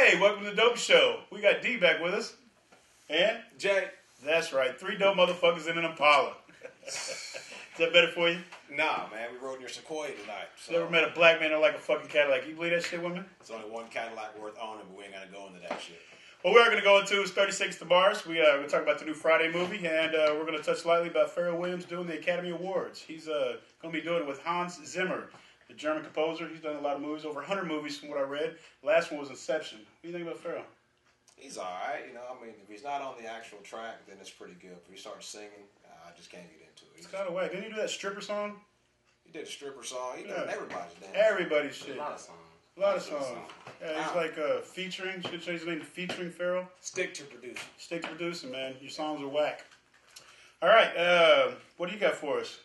Hey, welcome to the Dopey Show. We got D back with us. And? Jay. That's right. 3 dope motherfuckers in an Impala. Is that better for you? Nah, man. We rode in your Sequoia tonight. So. Never met a black man that like a fucking Cadillac. You believe that shit, women? It's only one Cadillac worth owning, but we ain't gonna go into that shit. What we are going to go into is 36 to Mars. We're going to talk about the new Friday movie, and we're going to touch lightly about Pharrell Williams doing the Academy Awards. He's going to be doing it with Hans Zimmer, the German composer. He's done a lot of movies, over 100 movies from what I read. The last one was Inception. What do you think about Pharrell? He's all right. You know, I mean, if he's not on the actual track, then it's pretty good. If he starts singing, I just can't get into it. It's kind of whack. Didn't he do that stripper song? He did a stripper song. He did everybody's dance. Everybody's shit. A lot of songs. A lot of songs. Yeah, he's like featuring. Should say his name featuring Pharrell. Stick to producing. Stick to producing, man. Your songs are whack. All right. What do you got for us?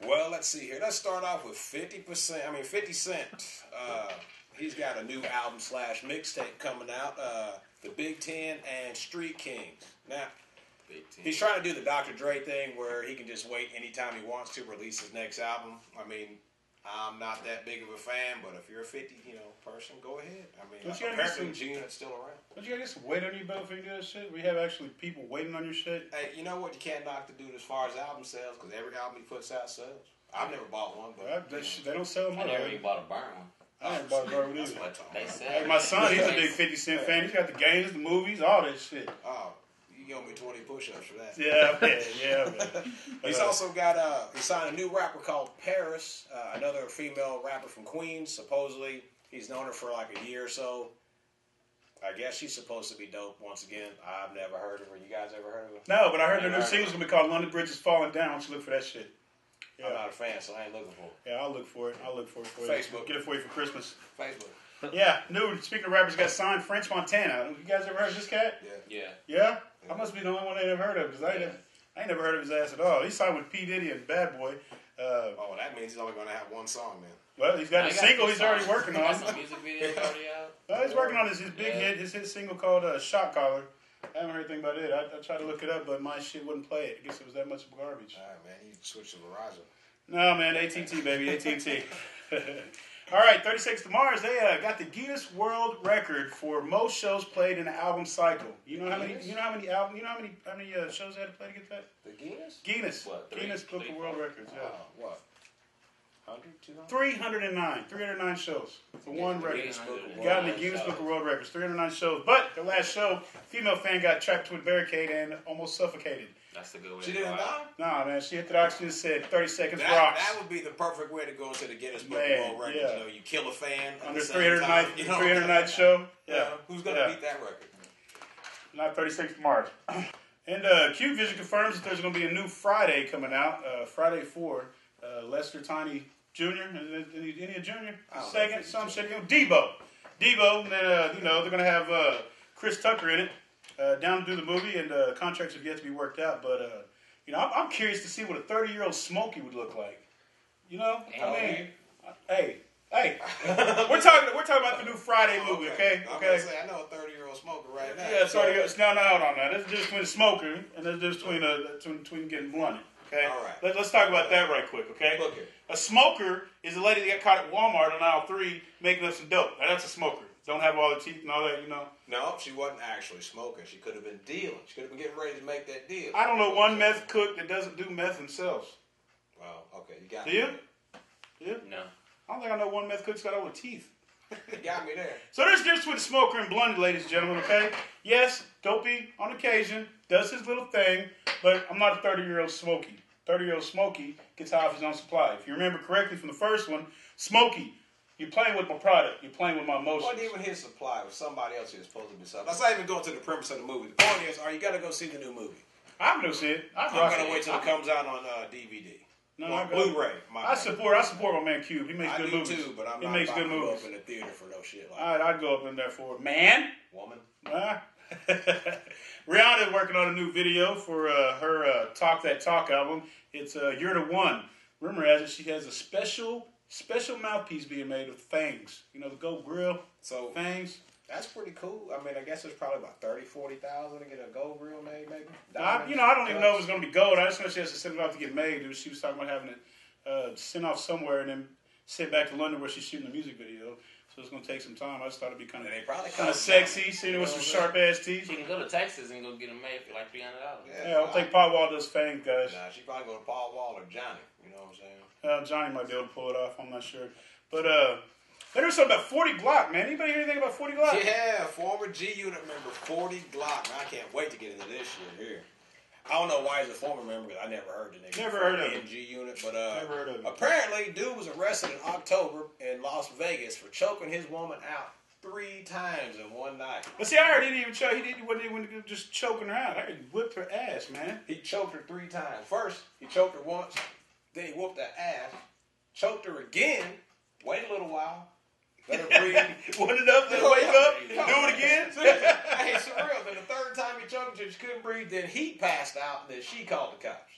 Well, let's see here. Let's start off with 50 Cent. He's got a new album / mixtape coming out. The Big Ten and Street Kings. Now, he's trying to do the Dr. Dre thing where he can just wait anytime he wants to release his next album. I mean, I'm not that big of a fan, but if you're a 50, person, go ahead. I mean, apparently Gina's still around. Don't you guys weight on your belt for you do that shit? We have actually people waiting on your shit. Hey, you know what? You can't knock the dude as far as album sales because every album he puts out sells. I've never bought one, but they don't sell them. I never even bought a burn one. I never bought a burn one either. They said. Hey, my son, he's a big 50 Cent fan. He's got the games, the movies, all that shit. Oh, you owe me 20 push-ups for that. Yeah, man. He's also got he signed a new rapper called Paris, another female rapper from Queens. Supposedly, he's known her for like a year or so. I guess she's supposed to be dope. Once again, I've never heard of her. You guys ever heard of her? No, but I heard their new single's gonna be called "London Bridge is Falling Down." Why don't you look for that shit? Yeah. I'm not a fan, so I ain't looking for it. Yeah, I'll look for it. For Facebook. You. Get it for you for Christmas. Facebook. Yeah, new. Speaking of rappers, got signed. French Montana. You guys ever heard of this cat? Yeah. I must be the only one I never heard of because I ain't never heard of his ass at all. He signed with P Diddy and Bad Boy. That means he's only gonna have one song, man. Well, he's got a single he's already working on. Some music videos already out. He's working on his big hit, his hit single called Shot Collar. I haven't heard anything about it. I tried to look it up, but my shit wouldn't play it. I guess it was that much garbage. All right, man. You switch to Verizon. No, man. AT&T, baby. AT&T. All right, 36 to Mars. They got the Guinness World Record for most shows played in an album cycle. You know how many? You know how many album? You know how many shows they had to play to get that? The Guinness? Guinness. What, Guinness Book of World Records. Yeah. What? 100, 200? 309. 309 shows for one record. Guinness Got in the Guinness Book of World Records. 309 shows. But the last show, female fan got trapped to a barricade and almost suffocated. That's the good way. She didn't die? Nah, man. She hit the oxygen and said 30 seconds That rocks. would be the perfect way to go into the Guinness Book Man, of World Records. yeah. You know, you kill a fan Under at the same time, 309th show. Yeah. Who's going to beat that record? Not 36th March. And Q Vision confirms that there's going to be a new Friday coming out. Friday 4. Lester Tiny Jr. Any Jr.? Second, some shit. Debo. And then, they're going to have Chris Tucker in it. Down to do the movie, and contracts have yet to be worked out. But I'm curious to see what a 30-year-old Smokey would look like. Hey, we're talking about the new Friday movie, okay? I know a 30-year-old smoker right now. Yeah, 30 years. No, hold on now. There's a difference between a smoker and there's a difference between getting blunted. Okay. All right. Let's talk about that right quick. Okay. Look here. A smoker is a lady that got caught at Walmart on aisle 3 making up some dope. Now that's a smoker. Don't have all the teeth and all that, No, she wasn't actually smoking. She could have been dealing. She could have been getting ready to make that deal. I don't know one meth cook that doesn't do meth themselves. Well, okay, you got me. me. Do you? No. I don't think I know one meth cook's got all the teeth. You got me there. So there's a difference between a smoker and blunted, ladies and gentlemen, okay? Yes, Dopey, on occasion, does his little thing, but I'm not a 30-year-old Smokey. 30-year-old Smokey gets high off his own supply. If you remember correctly from the first one, Smokey, you're playing with my product. You're playing with my emotions. It wasn't even his supply. It was somebody else who was supposed to be selling. Let's not even go into the premise of the movie. The point is, you got to go see the new movie. I'm going to see it. I'm going to wait till it comes out on DVD. No, Blu-ray. I support my man Cube. He makes good movies. I do too, but I'm he not makes about good to go movies. up in the theater for no shit like that. I'd go up in there for it. Man. Woman. Rihanna's working on a new video for her Talk That Talk album. It's You're the One. Rumor has it she has a special mouthpiece being made with fangs. The gold grill. So fangs. That's pretty cool. I mean, I guess it's probably about 30,000, 40,000 to get a gold grill made, maybe. I don't even know if it's going to be gold. I just know she has to send it off to get made. She was talking about having it sent off somewhere and then sent back to London where she's shooting the music video. So it's gonna take some time. I just thought it'd be kind And they of probably sexy, seeing it with some sharp ass teeth. She can go to Texas and go get them made for like $300. Yeah, I don't think Paul Wall does fangs, guys. Nah, she probably go to Paul Wall or Johnny. You know what I'm saying? Johnny might be able to pull it off. I'm not sure. But there was something about 40 Glock, man. Anybody hear anything about 40 Glock? Yeah, former G Unit member 40 Glock. Man, I can't wait to get into this shit here. I don't know why he's a former member, because I never heard the nigga. Never heard of him. G Unit, but Never heard of him. apparently, dude was arrested in October in Las Vegas for choking his woman out 3 times in one night. But see, I heard he didn't even choke. He wasn't even just choking her out. I heard he whipped her ass, man. He choked her 3 times. First, he choked her once, then he whooped her ass, choked her again, wait a little while, let her breathe. Wasn't enough to wake up and do it again? Hey, it's surreal. Then the third time he choked her, she couldn't breathe, then he passed out, and then she called the cops.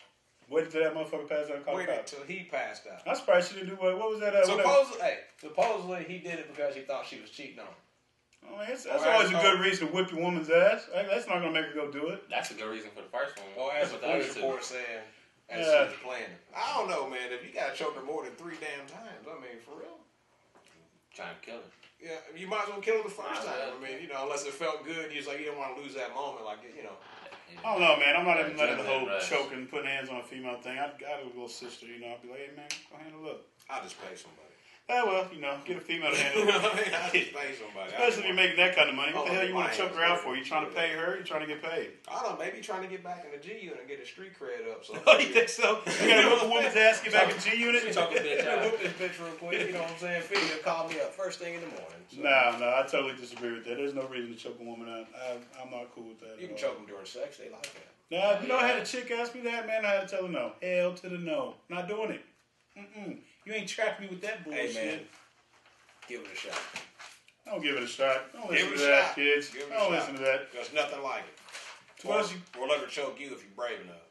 Waited till that motherfucker passed out and called the Waited cops. until he passed out. I'm surprised she didn't do what was that? Supposedly he did it because he thought she was cheating on him. Oh, man, that's always a good reason to whip your woman's ass. That's not going to make her go do it. That's a good reason for the first one. Or as the But police report saying, as she was planning. I don't know, man. If you got to choke her more than 3 damn times, I mean, for real. Trying to kill her. Yeah, you might as well kill her the first time. I mean, unless it felt good, you didn't want to lose that moment, like. I don't know, man. I'm not even letting the whole choking, putting hands on a female thing. I got a little sister, I'd be like, hey, man, go handle it. I'll just pay somebody. Well, get a female to handle it. I'll just pay somebody. Especially if you're making that kind of money. What the hell you want to choke her out for? You trying to pay her? You trying to get paid? I don't know. Maybe trying to get back in the G Unit and get his street cred up. So. Oh, you think so? You got to whip a woman's ass, get back in G Unit? Talk a bitch out. Whip this bitch real quick. You know what I'm saying? Figure call me up first thing in the morning. So. No, I totally disagree with that. There's no reason to choke a woman out. I'm not cool with that. You can choke them during sex. They like that. Nah, I had a chick ask me that, man. I had to tell her no. Hell to the no. Not doing it. You ain't trapping me with that bullshit. Hey, man. Give it a shot. Don't give it a shot. Don't listen Give to it a that, shot. kids. Don't listen to that. There's nothing like it. We'll never choke you if you're brave enough.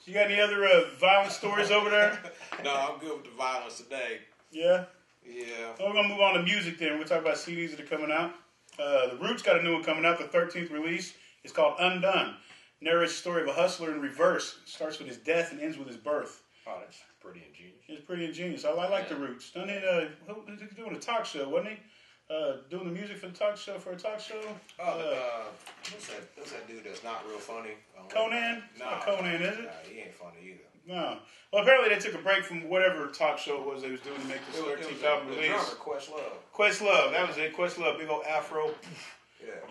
You got any other violent stories over there? No, I'm good with the violence today. Yeah? Yeah. Well, we're going to move on to music then. We're going to talk about CDs that are coming out. The Roots got a new one coming out, the 13th release. It's called Undone. Narrates the story of a hustler in reverse. It starts with his death and ends with his birth. Oh, that's pretty ingenious. It's pretty ingenious. I like the Roots. Done it, he was doing a talk show, wasn't he? Doing the music for a talk show. What's that dude that's not real funny? Conan? It's not Conan, is it? Nah, he ain't funny either. No. Well, apparently they took a break from whatever talk show it was they was doing to make this 13th album the release. drummer, Questlove. Questlove, that was it. Questlove, big old afro.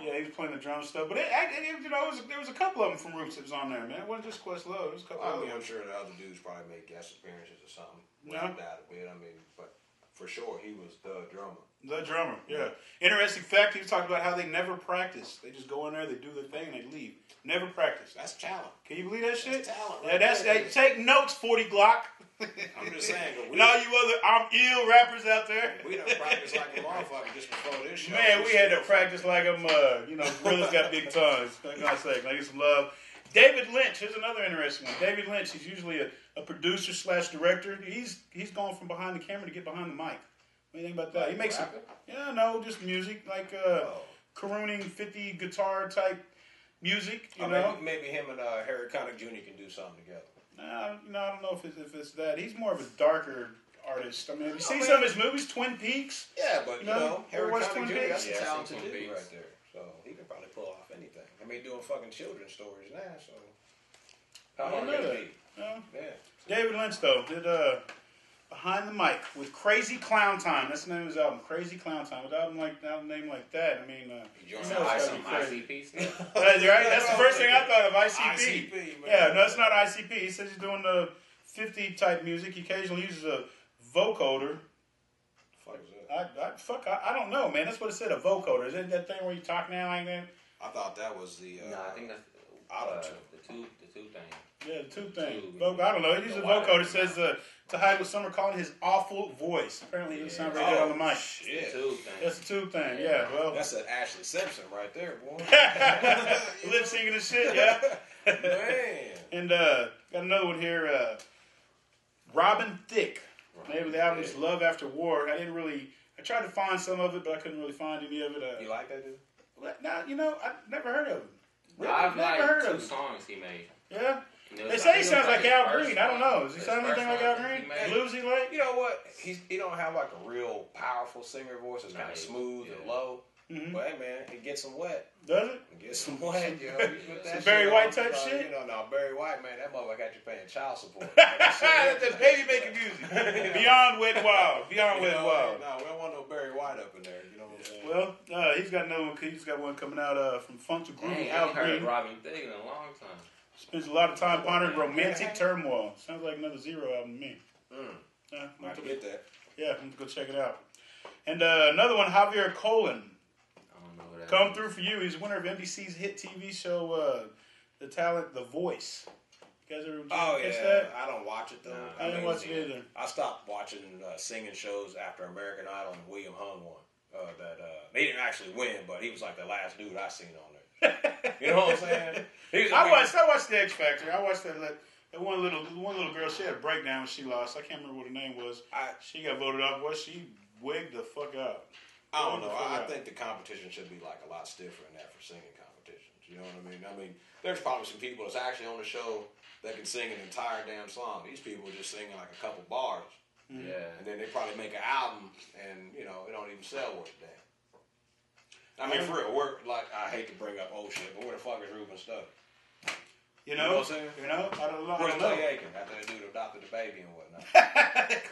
Yeah, he was playing the drum stuff. But there was a couple of them from Roots that was on there, man. It wasn't just Questlove. There was a couple of them. I'm sure the other dudes probably made guest appearances or something. Yeah. Without a bit. I mean, but for sure he was the drummer. The drummer, yeah. Interesting fact, he was talking about how they never practice. They just go in there, they do their thing, and they leave. Never practice. That's talent. Can you believe that shit? That's talent. Yeah, take notes, 40 Glock. I'm just saying. And all you other I'm ill rappers out there. We done practiced like a motherfucker just before this show. Man, we had to practice like them, gorillas got big tongues. I'm going to say, can I get some love? David Lynch, here's another interesting one. David Lynch, he's usually a producer / director. He's gone from behind the camera to get behind the mic. What do you think about that? He makes just music, like crooning 50 guitar type music, you know. Maybe him and Harry Connick Jr. can do something together. I don't know if it's that. He's more of a darker artist. I mean, have you seen some of his movies, Twin Peaks? Yeah, but Harry Connick Jr. That's Yeah, a talented Twin dude Peaks. right there. So he can probably pull off anything. I mean, doing fucking children's stories now. So I don't know that. Yeah. David Lynch though did Behind the Mic with Crazy Clown Time. That's the name of his album, Crazy Clown Time. With an album name like that, I mean, Some ICP stuff. That's right. That's the first thing I thought of. ICP, man. Yeah, no, it's not ICP. He says he's doing the 50 type music. He occasionally uses a vocoder. Fuck is that? I don't know, man. That's what it said. A vocoder. Is it that thing where you talk now like that? I thought that was the. No, I think that's the two thing. Yeah, the two thing. I don't know. He uses a vocoder. It says to hide what some are calling his awful voice. Apparently, he doesn't sound very good on the mic. Shit. That's the two thing. Yeah, well. That's an Ashley Simpson right there, boy. Lip syncing and shit, yeah. Man. And got another one here. Robin Thicke. Maybe the album is Love After War. I tried to find some of it, but I couldn't really find any of it. You like that dude? Nah, I've never heard of him. Really? I've never heard liked of 2 him. songs he made. Yeah? They say he sounds like Al Green. I don't know. Does he sound anything like Al Green? Bluesy like? You know what? He don't have like a real powerful singer voice. It's kind of smooth and low. Mm-hmm. But hey, man, it gets him wet. Does it? It gets him wet, yo. Some Barry White type shit? No, Barry White, man, that motherfucker got you paying child support. That's baby making music. Beyond Wet and Wild. Beyond Wet and Wild. No, we don't want no Barry White up in there. You know what I'm saying? Well, he's got another one. He's got one coming out from Funk to Groove. Al Green. I heard Robin Thicke in a long time. Spends a lot of time pondering romantic turmoil. Sounds like another Zero album to me. I have to get that. Yeah, I'm going to go check it out. And another one, Javier Colin. Come through for you. He's winner of NBC's hit TV show, The Talent, The Voice. You guys ever catch that? I don't watch it, though. I didn't watch it either. I stopped watching singing shows after American Idol and William Hung won. They didn't actually win, but he was like the last dude I seen on there. You know what I'm saying? I watched the X Factor. I watched that one little girl. She had a breakdown when she lost. I can't remember what her name was. She got voted off. She wigged the fuck out. I don't know. I think the competition should be like a lot stiffer than that for singing competitions. You know what I mean? I mean, there's probably some people that's actually on the show that can sing an entire damn song. These people are just singing like a couple bars. Yeah. And then they probably make an album and, it don't even sell worth a damn. I mean, for real, I hate to bring up old shit, but where the fuck is Ruben Studdard? You know what I'm saying? I don't know. Where's Clay Aiken after that dude adopted the baby and whatnot?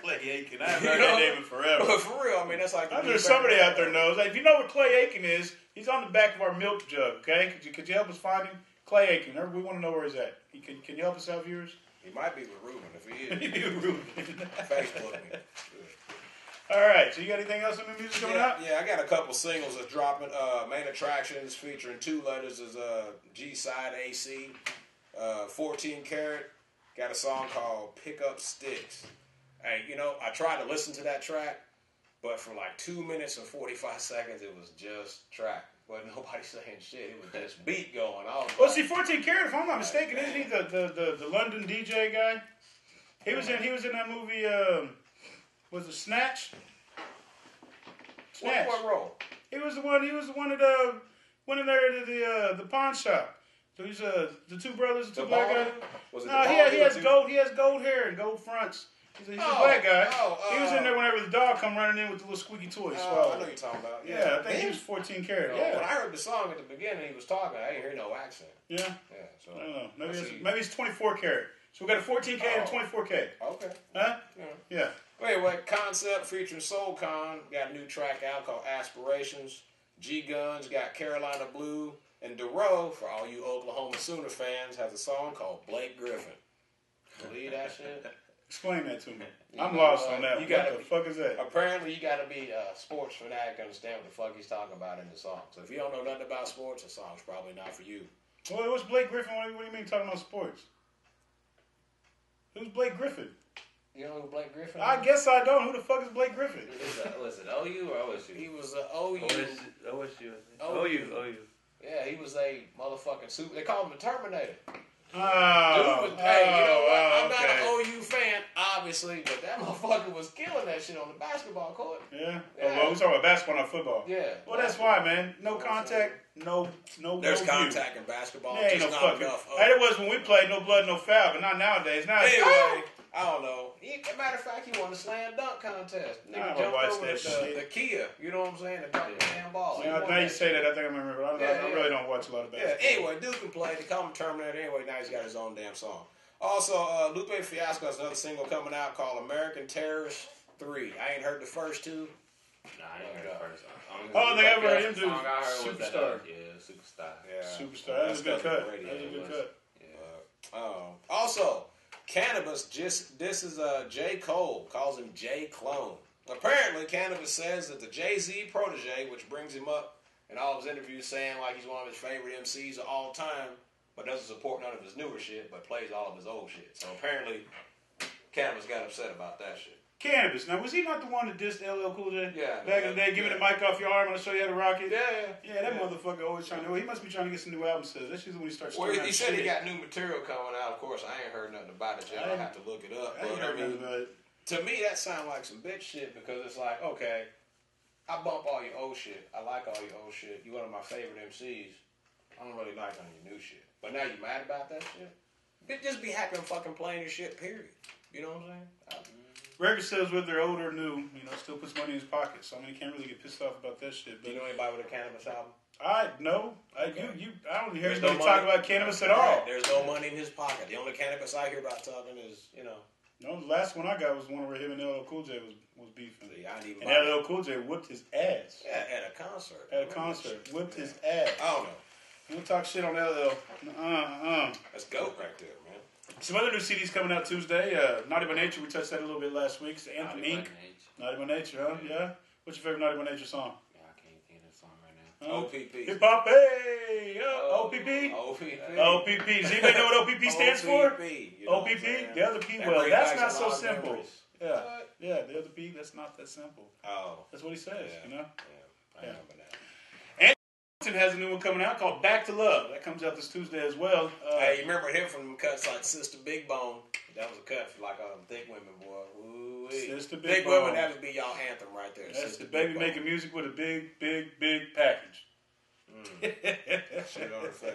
Clay Aiken. I haven't heard that name in forever. But for real, I mean, that's like... I'm sure somebody out there knows. Like, if you know what Clay Aiken is, he's on the back of our milk jug, okay? Could you help us find him? Clay Aiken. We want to know where he's at. Can you help us out, viewers? He might be with Ruben if he is. He'd be with Ruben. Facebook me. All right, so you got anything else in the music coming out? Yeah, I got a couple singles that's dropping. Main Attractions featuring two letters is G-Side AC. 14 Karat got a song called Pick Up Sticks. Hey, I tried to listen to that track, but for like 2 minutes and 45 seconds, it was just track. Wasn't nobody saying shit. It was just beat going. See, 14 Karat, if I'm not mistaken, isn't he the London DJ guy? He was in that movie. Was it Snatch? Snatch. What role? He was the one that went in there to the pawn shop. So he's the two brothers, the two black guys. He has gold hair and gold fronts. He's a black guy. He was in there whenever the dog come running in with the little squeaky toy. I know what you're talking about. Yeah, I think he was 14 Karat. Yeah. When I heard the song at the beginning, he was talking. I didn't hear no accent. Yeah. Yeah. So I don't know. Maybe it's 24 Karat. So we got a 14K and a 24K. Okay. Huh? Yeah. Anyway, Concept featuring Soul Con got a new track out called Aspirations. G Guns got Carolina Blue. And DeRoe, for all you Oklahoma Sooner fans, has a song called Blake Griffin. Believe that shit? Explain that to me. I'm lost on that. What the fuck is that? Apparently, you got to be a sports fanatic to understand what the fuck he's talking about in the song. So if you don't know nothing about sports, the song's probably not for you. Well, what's Blake Griffin? What do you mean talking about sports? Who's Blake Griffin? You know who Blake Griffin is? I guess I don't. Who the fuck is Blake Griffin? Was it OU or OSU? He was an OU. OSU. Yeah, he was a motherfucking super. They called him the Terminator. I'm not an OU fan, obviously, but that motherfucker was killing that shit on the basketball court. Yeah. Well, we're talking about basketball, not football. Yeah. Well, that's why, man. No contact, no. There's contact in basketball. There ain't no fucking. Hey, it was when we played, no blood, no foul, but not nowadays. Now anyway, I don't know. As a matter of fact, he won the slam dunk contest. Nigga jumped over the Kia. You know what I'm saying? The damn ball. Yeah, now you say that, I think I remember. I really don't watch a lot of basketball. Yeah. Anyway, dude can play. They call him Terminator. Anyway, now he's got his own damn song. Also, Lupe Fiasco has another single coming out called American Terrorist 3. I ain't heard the first two. Nah, I ain't heard the first song. Oh, they ever heard him do Superstar. Superstar. Yeah, Superstar. That's a good cut. That's a good cut. Also, Cannabis this is J. Cole, calls him J. Clone. Apparently, Cannabis says that the Jay-Z protege, which brings him up in all of his interviews saying like he's one of his favorite MCs of all time, but doesn't support none of his newer shit, but plays all of his old shit. So apparently, Cannabis got upset about that shit. Cannabis. Now, was he not the one that dissed LL Cool J? Yeah. Back in the day, giving the mic off your arm and I'll show you how to rock it? Yeah, that motherfucker always trying to... Well, he must be trying to get some new albums. That's usually when he starts... Well, he said he got new material coming out. Of course, I ain't heard nothing about it yet. I'll have to look it up. I ain't heard nothing about it. To me, that sounds like some bitch shit because it's like, okay, I bump all your old shit. I like all your old shit. You one of my favorite MCs. I don't really like none of your new shit. But now you mad about that shit? Just be happy and fucking playing your shit, period. You know what I'm saying? Record sales, whether they're old or new, still puts money in his pocket. So, you can't really get pissed off about that shit. Do you know anybody with a cannabis album? I don't hear There's anybody no talk money. about cannabis at all. There's no money in his pocket. The only cannabis I hear about talking is, No, the last one I got was one where him and LL Cool J was beefing. See, I didn't even And LL Cool J whipped his ass. Yeah, at a concert. Whipped his ass. I don't know. You don't talk shit on LL. That's GOAT right there, man. Some other new CDs coming out Tuesday. Naughty by Nature, we touched that a little bit last week. It's Anthem Inc. Naughty by Nature, huh? Yeah. What's your favorite Naughty by Nature song? Yeah, I can't think of that song right now. OPP. Hip Hop, hey! OPP? OPP. OPP. Does anybody know what OPP stands for? OPP. The other P. That Well, brings that's back not a so lot of simple. memories. Yeah. What? Yeah, the other P, that's not that simple. Oh. That's what he says, Yeah. Yeah. I remember that. Has a new one coming out called Back to Love. That comes out this Tuesday as well. Hey, you remember him from cuts like Sister Big Bone? That was a cut for like thick women, boy. Ooh-wee. Sister Big Big Bone. Women, that would be y'all anthem right there. That's Sister the baby Big Bone. making music with a big, big, big package. Shit on her face.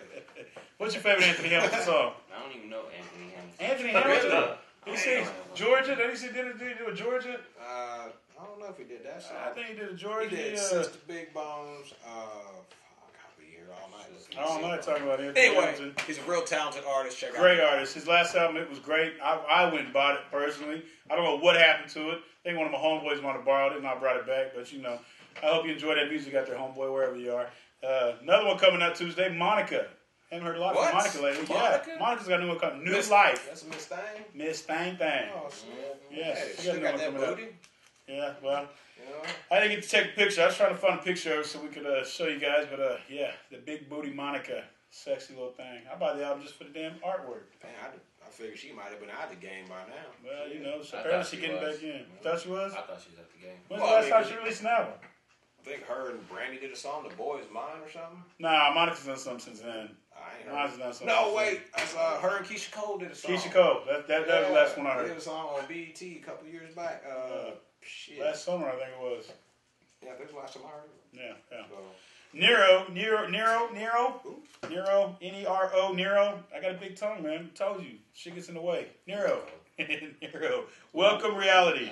What's your favorite Anthony Hamilton song? I don't even know Anthony Hamilton. Anthony Hamilton? He sings Georgia. Did he do a Georgia? I don't know if he did that song. I think he did a Georgia. He did Sister Big Bones. I'll be here all night listening. All night talking about Anthony Anyway, Hamilton. he's a real talented artist. Check Great out. artist. His last album, it was great. I went and bought it personally. I don't know what happened to it. I think one of my homeboys might have borrowed it and I brought it back. But, I hope you enjoy that music out there, homeboy, wherever you are. Another one coming out Tuesday, Monica. Haven't heard a lot What? from Monica lately. Monica? Yeah, Monica's got a new one called New Miss Life. That's Miss Thing. Miss Thang Thang. Oh, shit. Yeah, Hey, she she got a new got one that coming out. booty. Yeah, well, You know? I didn't get to take a picture. I was trying to find a picture of it so we could show you guys. But, yeah, the big booty Monica. Sexy little thing. I buy the album just for the damn artwork. Man, I figured she might have been out of the game by now. Well, so I apparently thought she she getting was. back in. Thought she was? I thought she was at the game. When's Well, the last I time mean, she released an album? I think her and Brandy did a song, The Boy Is Mine or something. Nah, Monica's done something since then. I ain't heard. Monica's done something. No, since wait. That's her and Keisha Cole did a song. Keisha Cole. That was the last one I They did heard. a song on BET a couple years back. Shit. Last summer, I think it was. Yeah, that's the last time I heard it. Yeah. So, Nero, Who? Nero. Nero. I got a big tongue, man. Told you. Shit gets in the way. Nero. Nero. Welcome Reality.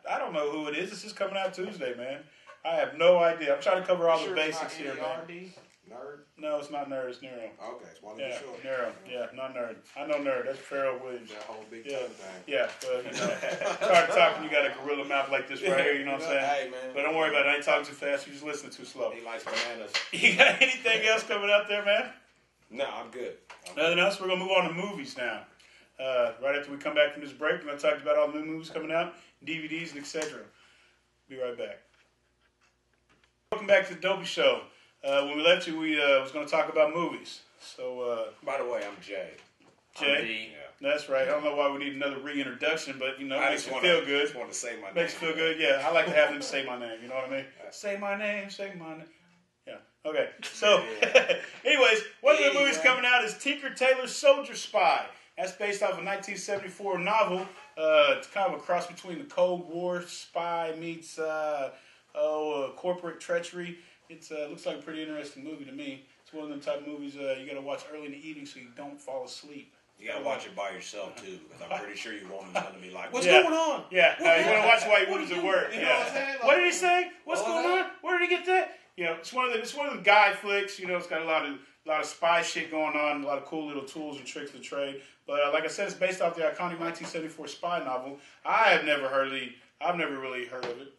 I don't know who it is. It's just coming out Tuesday, man. I have no idea. I'm trying to cover all the basics here, man. Nerd? No, it's not Nerd. It's Nero. Okay, it's one of Yeah, the short. Nero. Yeah, not Nerd. I know Nerd. That's Pharrell Williams. That whole big Yeah. tongue thing. Yeah, well, start talking, you got a gorilla mouth like this right here, you know what I'm saying? Hey, man. But don't worry about it. I ain't talking too fast. You just listen too slow. He likes bananas. You got anything else coming out there, man? No, I'm good. Nothing else? We're going to move on to movies now. Right after we come back from this break, we're going to talk about all the new movies coming out, DVDs, and etc. Be right back. Welcome back to the Dopey Show. When we left you, we was going to talk about movies. So, By the way, I'm Jay. Jay, Yeah. that's right. I don't know why we need another reintroduction, but, it I makes just you wanna, feel good. just want to say my name. Makes you feel good, yeah. I like to have them say my name, you know what I mean? Say my name, say my name. Yeah, okay. So, anyways, one of the movies coming out is Tinker Tailor Soldier Spy. That's based off a 1974 novel. It's kind of a cross between the Cold War spy meets corporate treachery. It looks like a pretty interesting movie to me. It's one of them type of movies you got to watch early in the evening so you don't fall asleep. You gotta watch it by yourself too, because I'm pretty sure your woman's gonna be like, "What's Yeah. going on?" Yeah, you want to watch it while your woman's at work. You know Yeah. what I'm saying? Like, What did he say? What's what going was on? Where did he get that? It's one of them guy flicks. It's got a lot of spy shit going on, a lot of cool little tools and tricks of the trade. But like I said, it's based off the iconic 1974 spy novel. I've never really heard of it.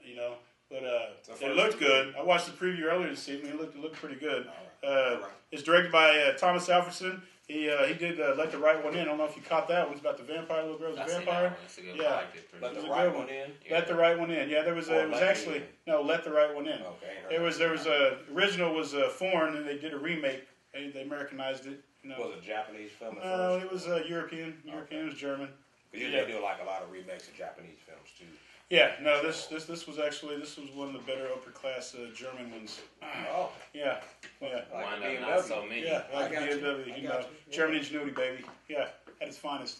But it looked good. I watched the preview earlier this evening. It looked pretty good. All right. It's directed by Thomas Alfredson. He did Let the Right One In. I don't know if you caught that one. It's about the vampire, little girl's a vampire. Yeah. I liked it pretty Let the much. right one in. Let the Right One In. Yeah, there was Or it was Let Me actually In. no Let the Right One In. Okay. There was original was foreign and they did a remake. They Americanized it. Was it a Japanese film at No, first? it was European. European. It was German. Because Yeah. they do like a lot of remakes of Japanese films too. Yeah, no, this was one of the better upper class German ones. Oh. Yeah. Like Why BMW. not so many? Yeah, I like got you. BMW, I got you. German ingenuity, baby. Yeah, at its finest.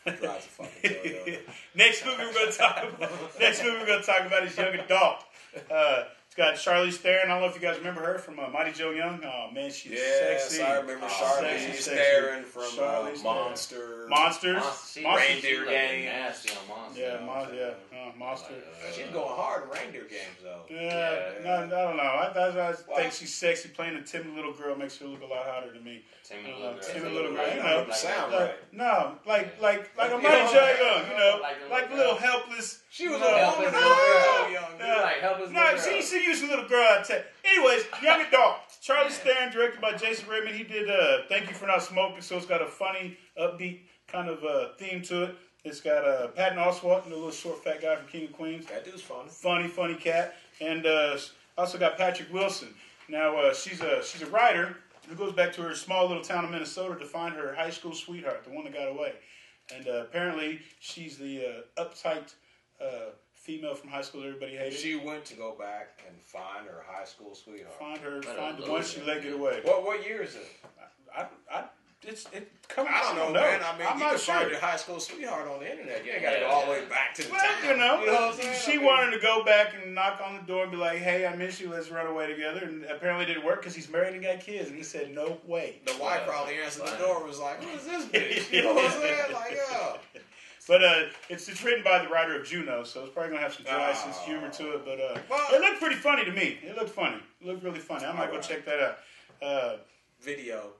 Drives a fucking Toyota. Next movie we're going to talk about is Young Adult. It's got Charlize Theron. I don't know if you guys remember her from Mighty Joe Young. Oh, man, she's sexy. I remember Charlize Theron from Monsters. Reindeer Games. Nasty on Monster. Yeah, Monster. She's going hard in Reindeer Games, though. I don't know. I think she's sexy. Playing a timid little girl makes her look a lot hotter than me. Timid little girl. You know, sound right. No, like a Mighty Joe Young. You know, like a little helpless. She was a helpless little girl, young. Like helpless little girl. She used a little girl. I tell. Anyways, Young Adult. Charlie Theron, directed by Jason Reitman. He did "Thank You for Not Smoking," so it's got a funny, upbeat kind of theme to it. It's got Patton Oswalt, the little short fat guy from King of Queens. That dude's funny. Funny cat. And also got Patrick Wilson. Now she's a writer who goes back to her small little town of Minnesota to find her high school sweetheart, the one that got away. And apparently she's the uptight female from high school everybody hated. She went to go back and find her high school sweetheart. Find the one she let get away. What year is it? I don't know, man. I mean, you can find your high school sweetheart on the internet. You ain't got to go all the way back to the town. You know what I'm saying? She wanted to go back and knock on the door and be like, "Hey, I miss you. Let's run away together." And apparently it didn't work because he's married and got kids. And he said, "No way." The wife probably answered the door and was like, "Who is this bitch?" You know what I'm saying? Like, yo. But it's written by the writer of Juno, so it's probably gonna have some dry sense humor to it. But it looked pretty funny to me. It looked funny. It looked really funny. I might go check that out. Video.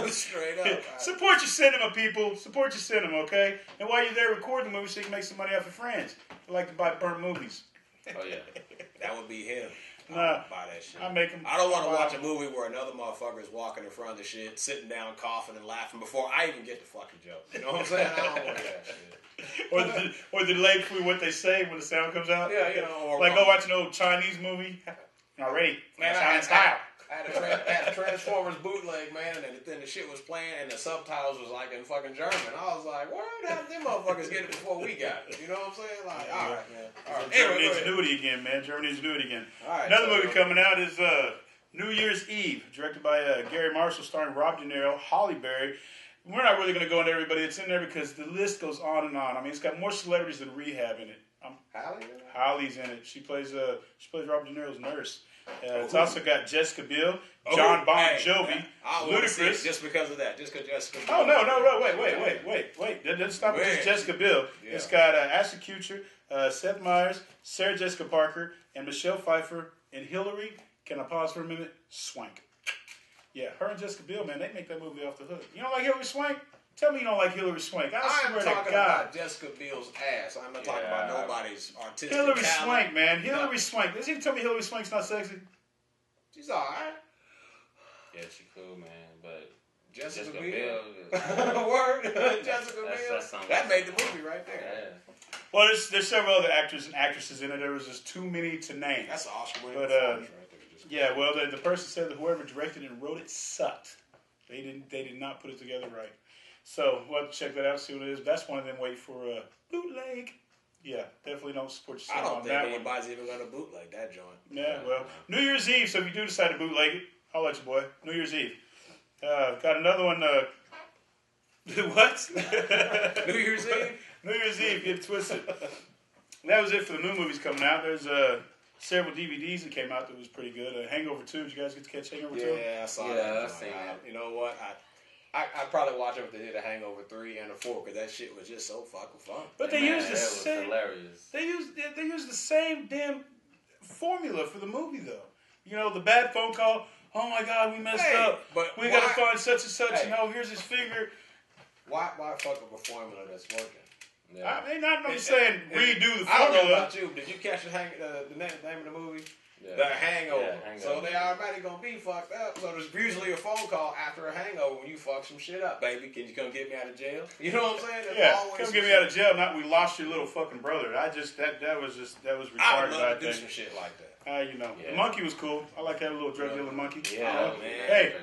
Straight up. Support your cinema, people. Support your cinema, okay? And while you're there, record the movie so you can make some money off your friends who like to buy burnt movies. Oh yeah, that would be him. Nah, buy that shit. I don't want to watch a movie where another motherfucker is walking in front of the shit, sitting down, coughing and laughing before I even get the fucking joke. You know what I'm saying? I don't want that shit. or the delay between what they say when the sound comes out. Yeah, you know. Like go watch an old Chinese movie. Already, Chinese style. I had a Transformers bootleg, man, and then the shit was playing, and the subtitles was like in fucking German. I was like, where the hell did them motherfuckers get it before we got it? You know what I'm saying? Like, all right, man. All right. Germany needs to do it again, man. Germany needs to do it again. All right, another movie coming out is New Year's Eve, directed by Gary Marshall, starring Rob De Niro, Halle Berry. We're not really going to go into everybody that's in there because the list goes on and on. I mean, it's got more celebrities than Rehab in it. Halle's in it. She plays Rob De Niro's nurse. It's also got Jessica Biel, John Bon Jovi, Ludacris. Just because of that. Just because Jessica Biel. Oh, no, wait. It doesn't stop with just Jessica Biel. Yeah. It's got Ashton Kutcher, Seth Meyers, Sarah Jessica Parker, and Michelle Pfeiffer, and Hillary, can I pause for a minute? Swank. Yeah, her and Jessica Biel, man, they make that movie off the hook. You don't like Hillary Swank? Tell me you don't like Hillary Swank. I am talking about Jessica Biel's ass. I'm not talking about nobody's artistic Hillary talent. Swank, man. Hillary Swank. Does he tell me Hillary Swank's not sexy? She's all right. Yeah, she cool, man. But Jessica Biel. Word. Jessica Biel. That made the movie right there. Yeah. Well, there's several other actors and actresses in it. There was just too many to name. That's an Oscar-winning performance right there. Yeah, well, the person said that whoever directed and wrote it sucked. They did not put it together right. So we'll have to check that out, see what it is. That's one of them. Wait for bootleg. Yeah, definitely don't support yourself on that one. I don't think anybody's even going to bootleg that joint. Yeah, well, New Year's Eve. So if you do decide to bootleg it, I'll let you, boy. New Year's Eve. Got another one. What? New Year's Eve. New Year's Eve. Get it twisted. That was it for the new movies coming out. There's several DVDs that came out that was pretty good. Hangover 2. Did you guys get to catch Hangover 2? Yeah, I saw that. I seen that. You know what? I'd probably watch it if they did a Hangover 3 and a 4 because that shit was just so fucking fun. But they used the same. Hilarious. They used the same damn formula for the movie though. You know, the bad phone call. Oh my God, we messed up. But we gotta find such and such. You know, here's his finger. Why fuck up a formula that's working? Yeah. I mean, I'm just saying redo the formula. I don't know about you. Did you catch the name of the movie? Yeah. The Hangover. Yeah, Hangover. So they automatically gonna be fucked up. So there's usually a phone call after a hangover when you fuck some shit up, baby. Can you come get me out of jail? You know what I'm saying? Come get me out of jail. Not we lost your little fucking brother. That was retarded. I would love to do some shit like that. The monkey was cool. I like that little drug dealing monkey. Yeah, man. Hey,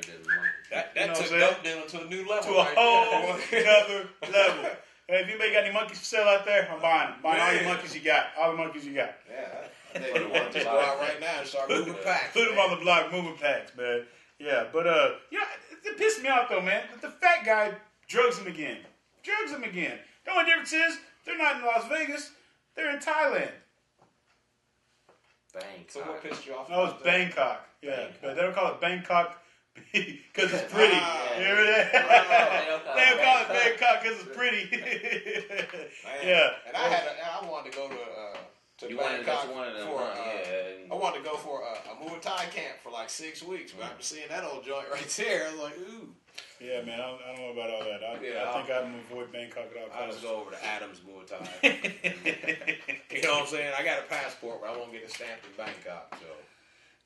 that took dope dealing to a new level. To a whole another level. Hey, if anybody got any monkeys for sale out there, I'm buying them. Buying all your monkeys you got. All the monkeys you got. Yeah. Just go out right now and start moving packs. Put them on the block, moving packs, man. Yeah, but it pissed me off though, man. The fat guy drugs him again. The only difference is they're not in Las Vegas. They're in Thailand. Bangkok. So what pissed you off? No, it's about that? Bangkok. Yeah, Bangkok. but they don't call it Bangkok because it's pretty. Ah, You hear that? They don't call it Bangkok because it's pretty. Man. Yeah. And I wanted to go to You wanted Bangkok that's one of them, for yeah. I wanted to go for a Muay Thai camp for like 6 weeks. But after seeing that old joint right there, I was like, ooh. Yeah, man, I don't know about all that. I think I'm gonna avoid Bangkok at all I'll costs. just go over to Adams Muay Thai. You know what I'm saying? I got a passport, but I won't get it stamped in Bangkok. So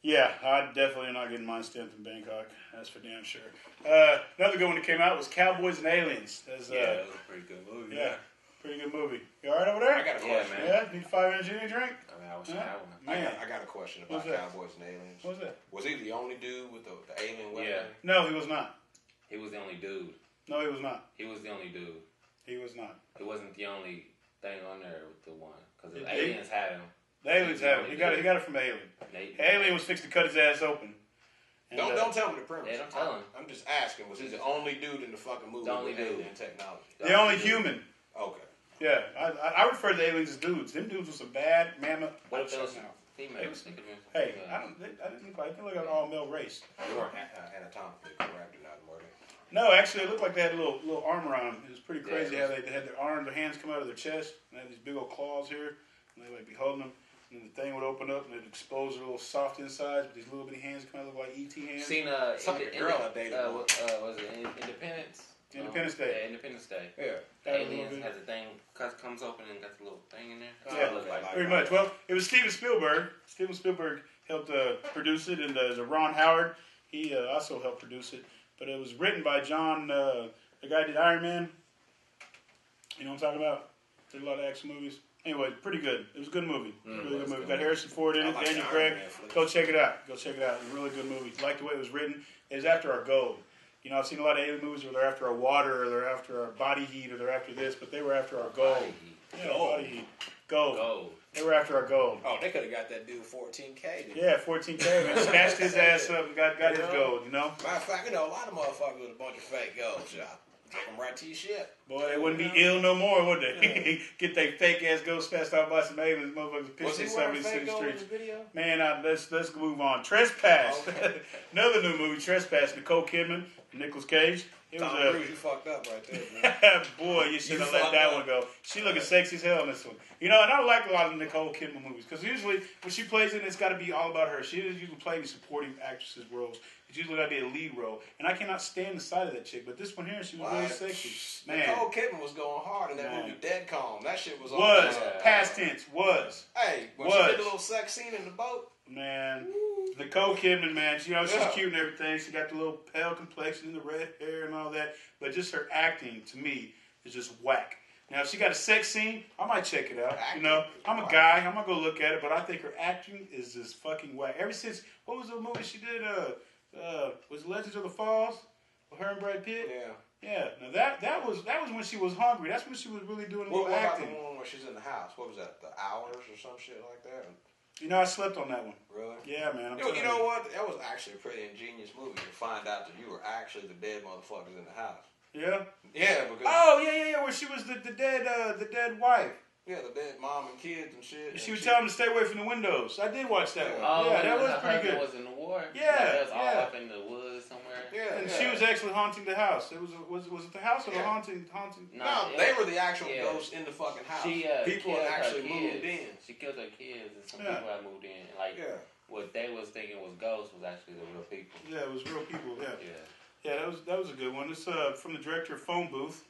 Yeah, I definitely am not getting mine stamped in Bangkok. That's for damn sure. Another good one that came out was Cowboys and Aliens. yeah, that was a pretty good movie. Yeah, pretty good movie. You all right over there? I got a question. man. Yeah, need 5 energy drink? I mean, I was Yeah. that one. Man, I got a question about What's that? Cowboys and Aliens. what was that? Was he the only dude with the alien weapon? Yeah. No, he was not. He was the only dude. No, he was not. He was the only dude. He was not. He wasn't the only thing on there with the one. Because the He- aliens had him. The aliens have it. He got it from Alien. Alien was fixed to cut his ass open. And, Don't tell me the premise. Yeah, don't tell him. I'm just asking. Was he the only dude in the fucking movie The only with dude. alien technology? the only human. Okay. Yeah, I refer to the aliens as dudes. Them dudes were some bad mammoth. What if those Now. females think of him? Hey, I didn't look like, they look like an all male race. They weren't anatomically correct or nothing, were they? No, actually, it looked like they had a little armor on them. It was pretty Yeah, crazy it how was- they had their arms, their hands come out of their chest, and they had these big old claws here, and they like be holding them, and the thing would open up, and it'd expose their little soft insides, but these little bitty hands come out, look like ET hands. Seen It's like a girl I dated once. was it Independence? Independence Day. Yeah, Independence Day. Yeah. The That was aliens movie. has a thing comes open and got the little thing in there. That's Yeah. what it looked like. Pretty much. Well, it was Steven Spielberg. Steven Spielberg helped produce it, and there's a Ron Howard. He also helped produce it. But it was written by John, the guy who did Iron Man. You know what I'm talking about? Did a lot of action movies. Anyway, pretty good. It was a good movie. Really good movie. Got Harrison Ford in I it, like Daniel the Craig. Iron Man flick. Go check it out. Go check it out. It's a really good movie. Like the way it was written. It was after our gold. You know, I've seen a lot of alien movies where they're after our water, or they're after our body heat, or they're after this, but they were after our gold. Body heat. Yeah, Gold. body heat. Gold. Gold. They were after our gold. Oh, they could have got that dude 14K. Didn't Yeah, 14K, man. Snatched his ass up and got his gold, you know? they? Matter of fact, you know, a lot of motherfuckers with a bunch of fake gold. Shop. Take them right to your ship. Boy, they wouldn't be ill no more, would they? Get their fake ass gold snatched off by some aliens, motherfuckers Was pissing he wearing themselves in fake the gold in streets. the video? Man, let's move on. Trespass. Okay. Another new movie, Trespass. Nicole Kidman, Nicolas Cage. It Tom was Cruise, you fucked up right there, man. boy, you should You have let fucked that up. one go. She looking sexy as hell in this one. You know, and I like a lot of Nicole Kidman movies because usually when she plays it, it's got to be all about her. She doesn't usually play these supporting actresses roles. It's usually got to be a lead role, and I cannot stand the sight of that chick. But this one here, she was really Why? sexy. Man, Nicole Kidman was going hard in that Man. movie Dead Calm. That shit was was on. past tense was. Hey, when Was. she did a little sex scene in the boat. Man, Nicole Kidman, man, she's Yeah. cute and everything. She got the little pale complexion and the red hair and all that. But just her acting, to me, is just whack. Now, if she got a sex scene, I might check it out. You know, I'm a guy. I'm going to go look at it. But I think her acting is just fucking whack. Ever since, what was the movie she did? Was Legends of the Falls? With her and Brad Pitt? Yeah. Yeah. Now, that was when she was hungry. That's when she was really doing a What little about acting. the one where she's in the house? What was that? The Hours or some shit like that? You know, I slept on that one. Really? Yeah, man. I'm You telling know what? That was actually a pretty ingenious movie to find out that you were actually the dead motherfuckers in the house. Yeah. Yeah, because Oh yeah, where she was the dead wife. yeah, the dead mom and kids and shit. She would tell him to stay away from the windows. I did watch that one. Oh, Yeah, that when was her pretty husband good. was in the war. Yeah, That was all yeah. up in the woods somewhere. Yeah, And yeah. she was actually haunting the house. It was it the house or the Yeah. haunting? No, it- they were the actual yeah. ghosts in the fucking house. She People killed had her actually kids. moved in. She killed her kids, and some Yeah. people had moved in. And like Yeah. what they was thinking was ghosts was actually the real people. Yeah, it was real people. Yeah, Yeah. yeah, that was a good one. It's from the director of Phone Booth.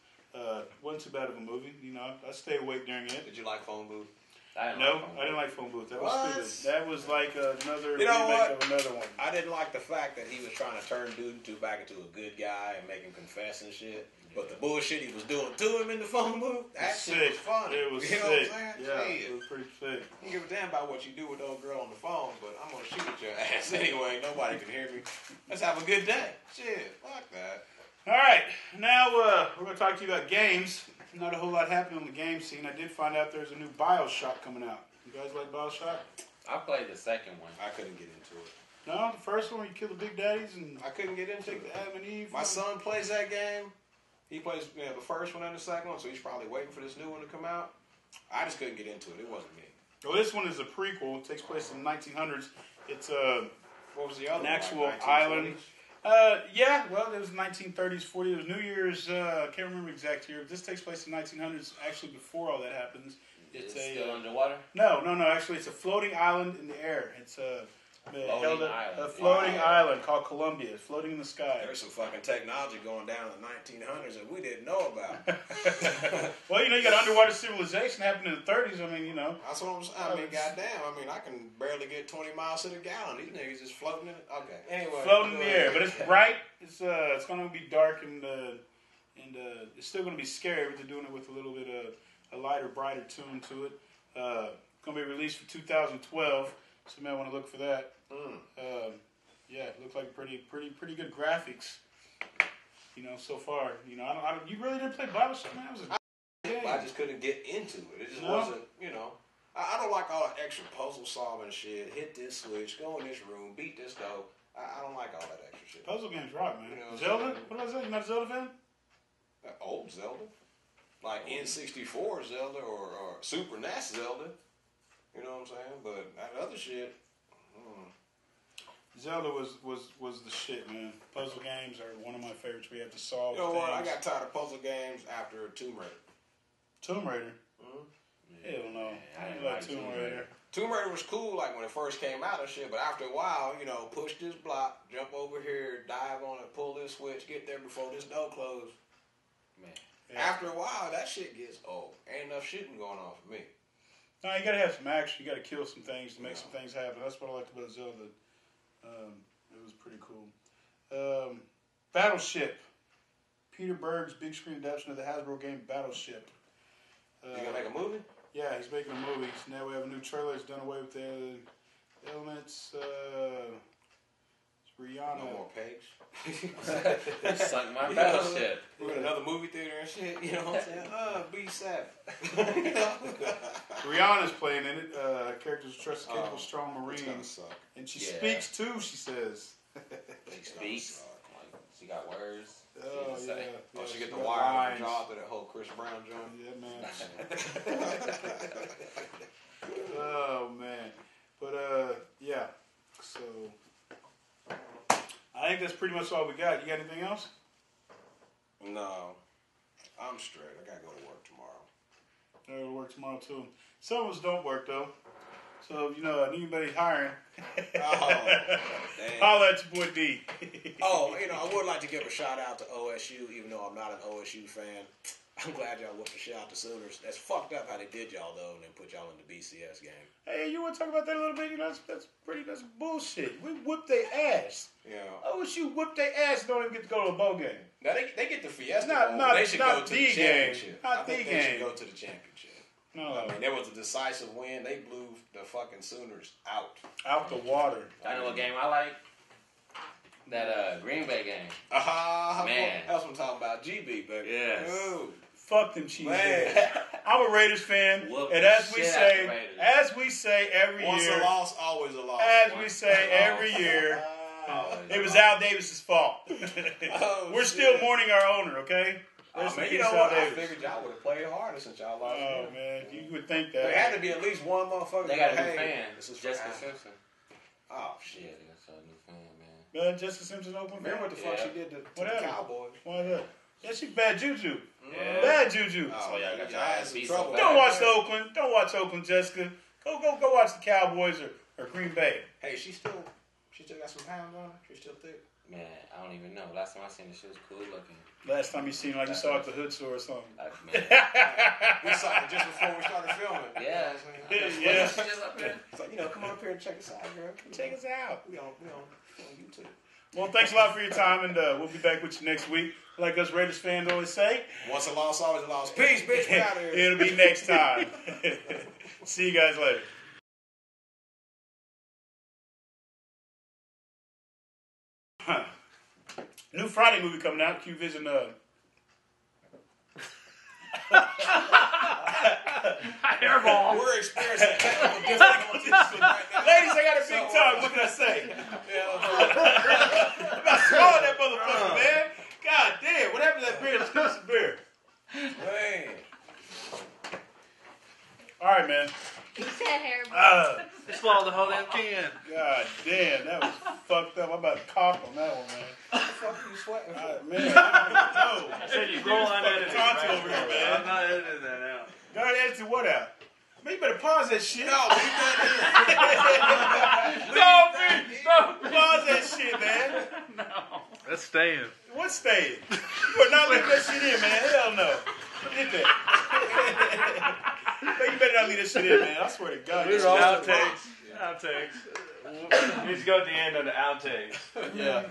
Wasn't too bad of a movie. You know, I stayed awake during it. Did you like Phone Booth? No, I didn't like Phone Booth. That was What? stupid. That was like another You know remake what? of another one. I didn't like the fact that he was trying to turn dude back into a good guy and make him confess and shit. But the bullshit he was doing to him in the phone booth, that shit was funny. It was you know sick. what I'm saying? Yeah, Shit. it was pretty sick. I don't give a damn about what you do with old girl on the phone, but I'm gonna shoot at your ass anyway. Nobody can hear me. Let's have a good day. Shit, fuck that. All right, now we're going to talk to you about games. Not a whole lot happening on the game scene. I did find out there's a new BioShock coming out. You guys like BioShock? I played the second one. I couldn't get into it. No, the first one you kill the big daddies and I couldn't get into take it. the Adam and Eve. My son plays that game. He plays the first one and the second one, so he's probably waiting for this new one to come out. I just couldn't get into it. It wasn't me. Well, this one is a prequel. It takes place in the 1900s. It's What was the other an one? actual Like 1940s? island. Yeah, well, it was 1930s, 40s. It was New Year's. I can't remember the exact year. This takes place in 1900s. Actually, before all that happens, It's still underwater? No. Actually, it's a floating island in the air. It's a floating Wow. island called Columbia. It's floating in the sky. There's some fucking technology going down in the 1900s that we didn't know about. Well, you got underwater civilization happening in the 30s. I mean, That's what I'm saying. I mean, goddamn. I mean, I can barely get 20 miles to the gallon. These niggas just floating in it. Okay. Anyway. floating in the air. But it's bright. It's going to be dark and it's still going to be scary, but they're doing it with a little bit of a lighter, brighter tune to it. Going to be released for 2012. So you may want to look for that. Yeah, it looks like pretty good graphics. So far. You really didn't play Battleship, man. It was a game. I just couldn't get into it. It just wasn't, I don't like all that extra puzzle solving shit. Hit this switch, go in this room, beat this door. I don't like all that extra shit. Puzzle games rock, man. Zelda? What was that? You not a Zelda fan? Old Zelda. Like N64 Zelda or Super NES Zelda. You know what I'm saying? But that other shit. Zelda was the shit, man. Puzzle games are one of my favorites. We have to solve You know things. what? I got tired of puzzle games after Tomb Raider. Tomb Raider? Hell no. I didn't like Tomb Raider. Tomb Raider was cool, like when it first came out and shit, but after a while, push this block, jump over here, dive on it, pull this switch, get there before this door closed. Man. Yeah. After a while, that shit gets old. Ain't enough shooting going on for me. No, you gotta have some action. You gotta kill some things to make some things happen. That's what I liked about Zelda. It was pretty cool. Battleship. Peter Berg's big screen adaptation of the Hasbro game Battleship. You gonna make a movie? Yeah, he's making a movie. So now we have a new trailer. It's done away with the elements. It's Rihanna. No more pegs. They sunk my Battleship. We're in another movie theater and shit. You know what I'm saying? B7. Rihanna's playing in it. Characters trust a capable, strong Marine. It's gonna suck. And she speaks too, she says. She speaks. She got words. Oh, yeah. Oh, she get the wire on the jaw to that whole Chris Brown joint. Yeah, man. Oh, man. But, yeah. So, I think that's pretty much all we got. You got anything else? No. I'm straight. I gotta go to work tomorrow. I gotta work tomorrow, too. Some of us don't work, though. So, anybody hiring, holla at your boy D. I would like to give a shout out to OSU, even though I'm not an OSU fan. I'm glad y'all whooped the shit out the Sooners. That's fucked up how they did y'all, though, and then put y'all in the BCS game. Hey, you want to talk about that a little bit? That's bullshit. We whooped their ass. Yeah. OSU whooped their ass and don't even get to go to a bowl game. Now, they get the Fiesta Bowl. Not They should go not to the the championship. game. Not the They should game. go to the championship. No. I mean, there was a decisive win. They blew the fucking Sooners out. Out the water. I know what game I like. That Green Bay game. Man. That's what I'm talking about. GB, baby. Yes. Ooh. Fuck them cheese. Man. I'm a Raiders fan, Whoop and the as we shit say every Once year, a loss, always a loss. as we say every year, it was Al Davis's fault. We're still mourning our owner, okay? Man, you know what? I figured y'all would have played harder since y'all lost. Oh, man. You would think that. There had to be at least one motherfucker. They got a new hey, fan. This is Jessica for Simpson. Oh, shit. Yeah, that's a new fan, man. Jessica Simpson open. Remember what the fuck she did to the Cowboys? Why is that? Yeah, she's bad juju. Yeah. Bad juju. Oh, yeah, I got your ass in trouble. Don't watch the Oakland. Don't watch Oakland, Jessica. Go watch the Cowboys or Green Bay. Hey, she still got some pounds on her. She's still thick. Man, I don't even know. Last time I seen her, she was cool looking. Last time you seen her, you saw her at the hood store or something. Man. We saw her just before we started filming. Yeah. Yeah. She just up here. It's like, come up here and check us out, girl. Check us out. We on YouTube. Well, thanks a lot for your time, and we'll be back with you next week. Like us Raiders fans always say, once a loss, always a loss. Peace, bitch. We out of here. It'll be next time. See you guys later. New Friday movie coming out. Q Vision. Airball. We're experiencing technical difficulties right now. Ladies, I got a big tongue. What can I say? I'm about to swallow that motherfucker, man. God damn. What happened to that beer? Let's get some beer. Man. All right, man. You said hair God damn, that was fucked up. I'm about to cough on that one, man. What the fuck are you sweating for? Man, I I said you go on editing. Tonsil over here, man. I'm not editing that out. God, edited what out? Man, you better pause that shit. No, leave that Pause that shit, man. That's staying. What's staying? You are not leaving that shit in, man. Hell no. Get that. Man, you better not leave that shit in, man. I swear to God. Outtakes. Outtakes. Let's go at the end of the outtakes. Yeah.